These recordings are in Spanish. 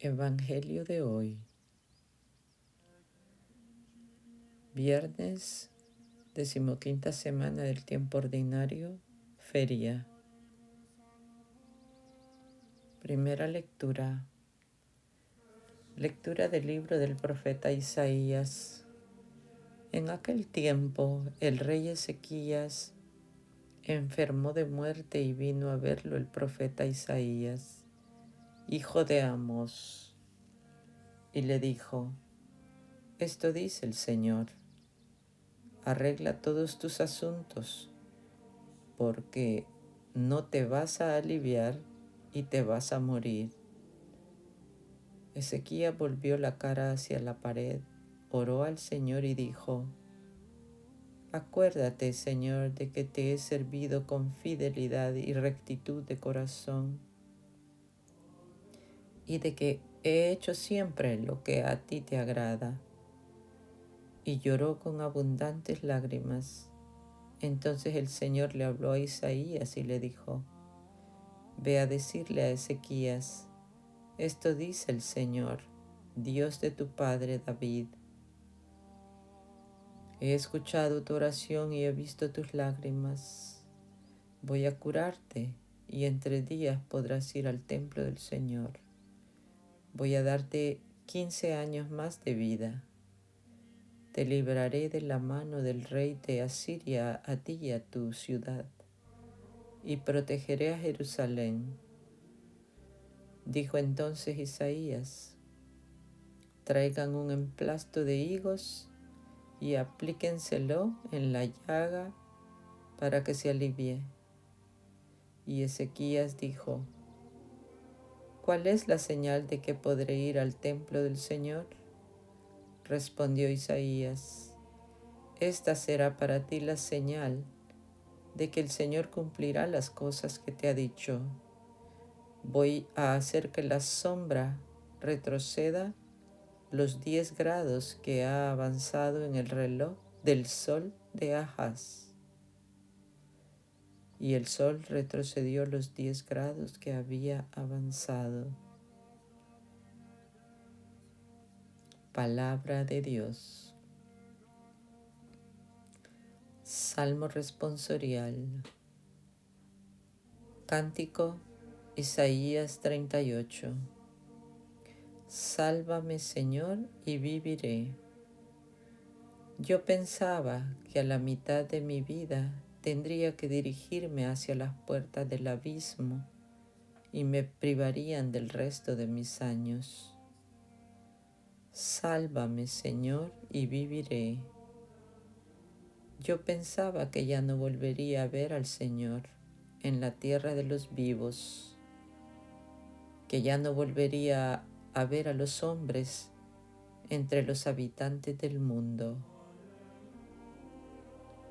Evangelio de hoy, viernes, 15ª semana del tiempo ordinario, feria. Primera lectura. Lectura del libro del profeta Isaías. En aquel tiempo el rey Ezequías enfermó de muerte y vino a verlo el profeta Isaías, hijo de Amós, y le dijo: Esto dice el Señor: arregla todos tus asuntos, porque no te vas a aliviar y te vas a morir. Ezequías volvió la cara hacia la pared, oró al Señor y dijo: Acuérdate, Señor, de que te he servido con fidelidad y rectitud de corazón, y de que he hecho siempre lo que a ti te agrada. Y lloró con abundantes lágrimas. Entonces el Señor le habló a Isaías y le dijo: Ve a decirle a Ezequías: esto dice el Señor, Dios de tu padre David: he escuchado tu oración y he visto tus lágrimas. Voy a curarte y en 3 días podrás ir al templo del Señor. Voy a darte 15 años más de vida. Te libraré de la mano del rey de Asiria a ti y a tu ciudad, y protegeré a Jerusalén. Dijo entonces Isaías: traigan un emplasto de higos y aplíquenselo en la llaga para que se alivie. Y Ezequías dijo: ¿cuál es la señal de que podré ir al templo del Señor? Respondió Isaías: esta será para ti la señal de que el Señor cumplirá las cosas que te ha dicho. Voy a hacer que la sombra retroceda los 10 grados que ha avanzado en el reloj del sol de Ahaz. Y el sol retrocedió los 10 grados que había avanzado. Palabra de Dios. Salmo responsorial. Cántico Isaías 38. Sálvame, Señor, y viviré. Yo pensaba que a la mitad de mi vida tendría que dirigirme hacia las puertas del abismo y me privarían del resto de mis años. Sálvame, Señor, y viviré. Yo pensaba que ya no volvería a ver al Señor en la tierra de los vivos, que ya no volvería a ver a los hombres entre los habitantes del mundo.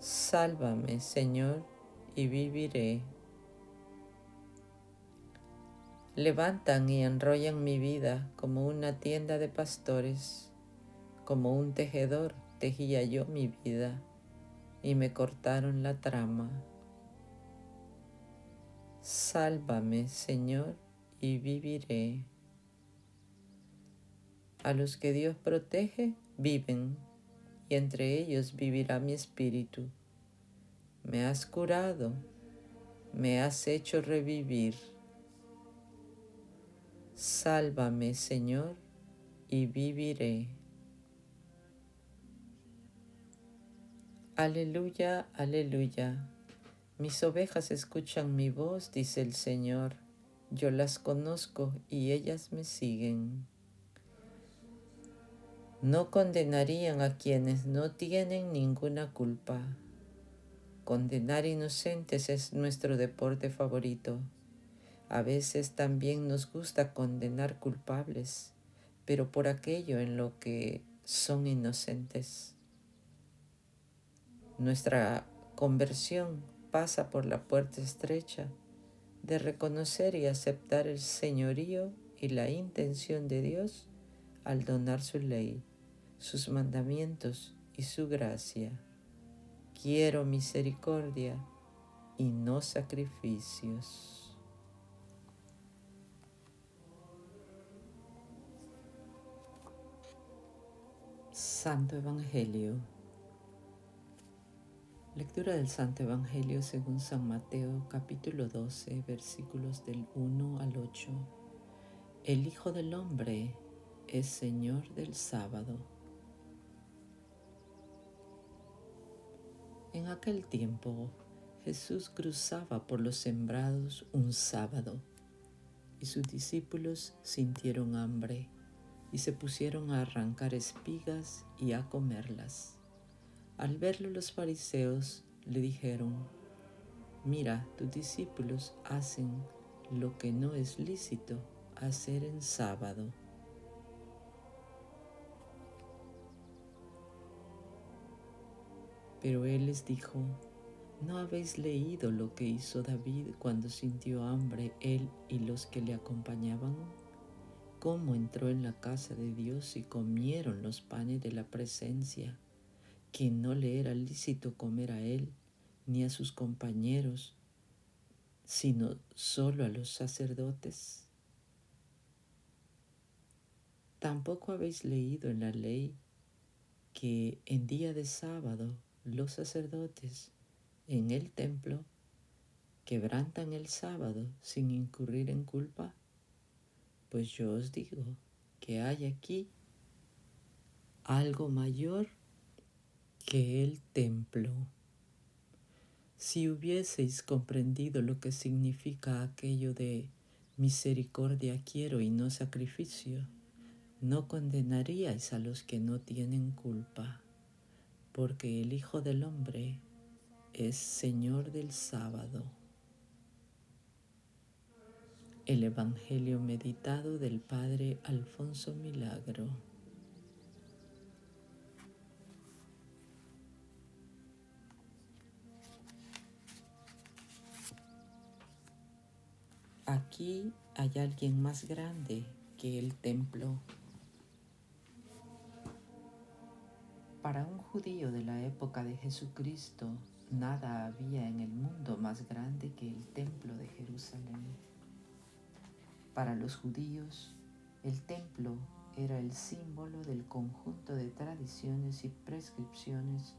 Sálvame, Señor, y viviré. Levantan y enrollan mi vida como una tienda de pastores, como un tejedor tejía yo mi vida, y me cortaron la trama. Sálvame, Señor, y viviré. A los que Dios protege, viven, y entre ellos vivirá mi espíritu. Me has curado, me has hecho revivir. Sálvame, Señor, y viviré. Aleluya, aleluya. Mis ovejas escuchan mi voz, dice el Señor. Yo las conozco y ellas me siguen. No condenarían a quienes no tienen ninguna culpa. Condenar inocentes es nuestro deporte favorito. A veces también nos gusta condenar culpables, pero por aquello en lo que son inocentes. Nuestra conversión pasa por la puerta estrecha de reconocer y aceptar el señorío y la intención de Dios al donar su ley, sus mandamientos y su gracia. Quiero misericordia y no sacrificios. Santo Evangelio. Lectura del Santo Evangelio según San Mateo, capítulo 12, versículos del 1 al 8. El Hijo del Hombre es Señor del sábado. En aquel tiempo, Jesús cruzaba por los sembrados un sábado, y sus discípulos sintieron hambre y se pusieron a arrancar espigas y a comerlas. Al verlo los fariseos le dijeron: «Mira, tus discípulos hacen lo que no es lícito hacer en sábado». Pero él les dijo: ¿No habéis leído lo que hizo David cuando sintió hambre, él y los que le acompañaban? ¿Cómo entró en la casa de Dios y comieron los panes de la presencia, que no le era lícito comer a él ni a sus compañeros, sino solo a los sacerdotes? ¿Tampoco habéis leído en la ley que en día de sábado los sacerdotes en el templo quebrantan el sábado sin incurrir en culpa? Pues yo os digo que hay aquí algo mayor que el templo. Si hubieseis comprendido lo que significa aquello de misericordia quiero y no sacrificio, no condenaríais a los que no tienen culpa, porque el Hijo del Hombre es Señor del sábado. El Evangelio meditado del Padre Alfonso Milagro. Aquí hay alguien más grande que el templo. Para un judío de la época de Jesucristo, nada había en el mundo más grande que el templo de Jerusalén. Para los judíos, el templo era el símbolo del conjunto de tradiciones y prescripciones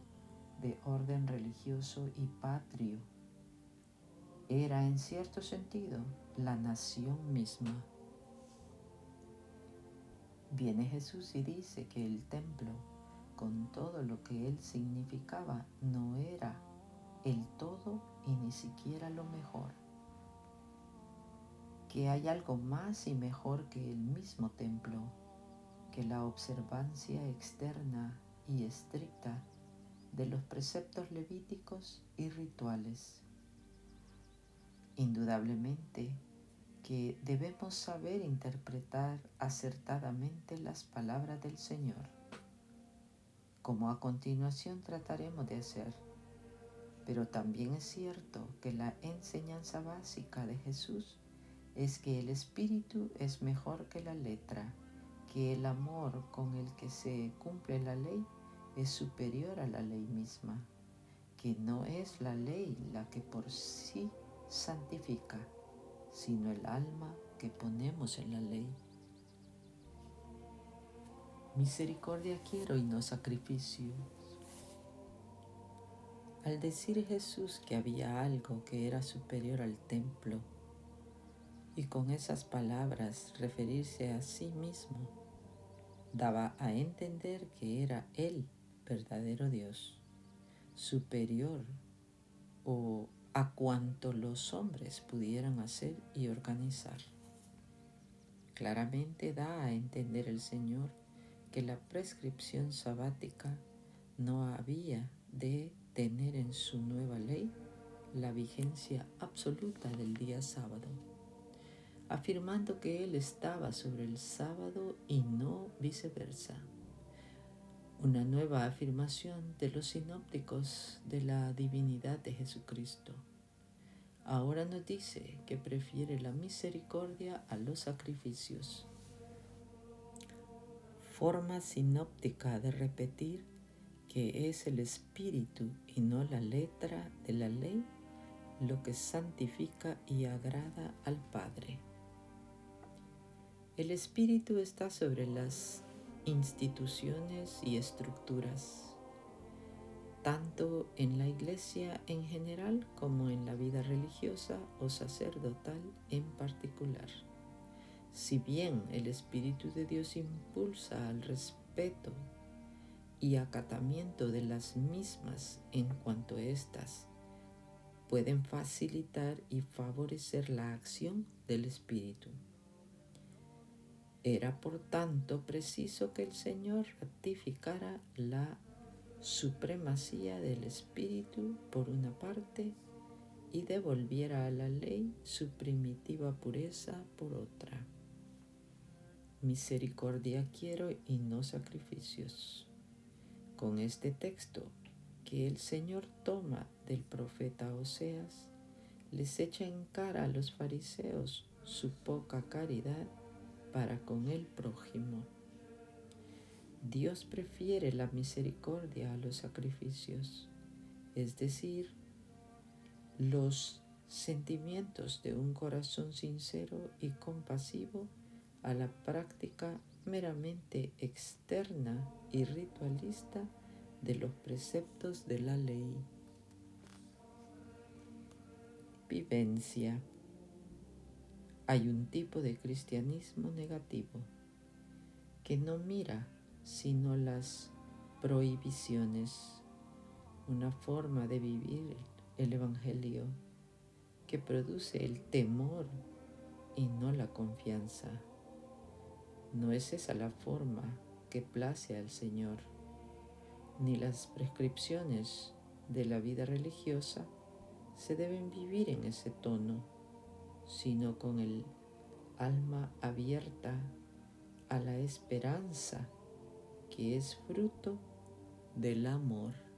de orden religioso y patrio. Era, en cierto sentido, la nación misma. Viene Jesús y dice que el templo, con todo lo que él significaba, no era el todo y ni siquiera lo mejor. Que hay algo más y mejor que el mismo templo, que la observancia externa y estricta de los preceptos levíticos y rituales. Indudablemente que debemos saber interpretar acertadamente las palabras del Señor, como a continuación trataremos de hacer. Pero también es cierto que la enseñanza básica de Jesús es que el espíritu es mejor que la letra, que el amor con el que se cumple la ley es superior a la ley misma, que no es la ley la que por sí santifica, sino el alma que ponemos en la ley. Misericordia quiero y no sacrificio. Al decir Jesús que había algo que era superior al templo, y con esas palabras referirse a sí mismo, daba a entender que era Él verdadero Dios, superior a cuanto los hombres pudieran hacer y organizar. Claramente da a entender el Señor que la prescripción sabática no había de tener en su nueva ley la vigencia absoluta del día sábado, afirmando que Él estaba sobre el sábado y no viceversa. Una nueva afirmación de los sinópticos de la divinidad de Jesucristo. Ahora nos dice que prefiere la misericordia a los sacrificios. Forma sinóptica de repetir que es el espíritu y no la letra de la ley lo que santifica y agrada al Padre. El espíritu está sobre las instituciones y estructuras, tanto en la Iglesia en general como en la vida religiosa o sacerdotal en particular. Si bien el Espíritu de Dios impulsa al respeto y acatamiento de las mismas en cuanto éstas pueden facilitar y favorecer la acción del Espíritu. Era por tanto preciso que el Señor ratificara la supremacía del Espíritu por una parte y devolviera a la ley su primitiva pureza por otra. Misericordia quiero y no sacrificios. Con este texto que el Señor toma del profeta Oseas, les echa en cara a los fariseos su poca caridad para con el prójimo. Dios prefiere la misericordia a los sacrificios, es decir, los sentimientos de un corazón sincero y compasivo a la práctica meramente externa y ritualista de los preceptos de la ley. Vivencia. Hay un tipo de cristianismo negativo que no mira sino las prohibiciones, una forma de vivir el Evangelio que produce el temor y no la confianza. No es esa la forma que place al Señor, ni las prescripciones de la vida religiosa se deben vivir en ese tono, sino con el alma abierta a la esperanza que es fruto del amor.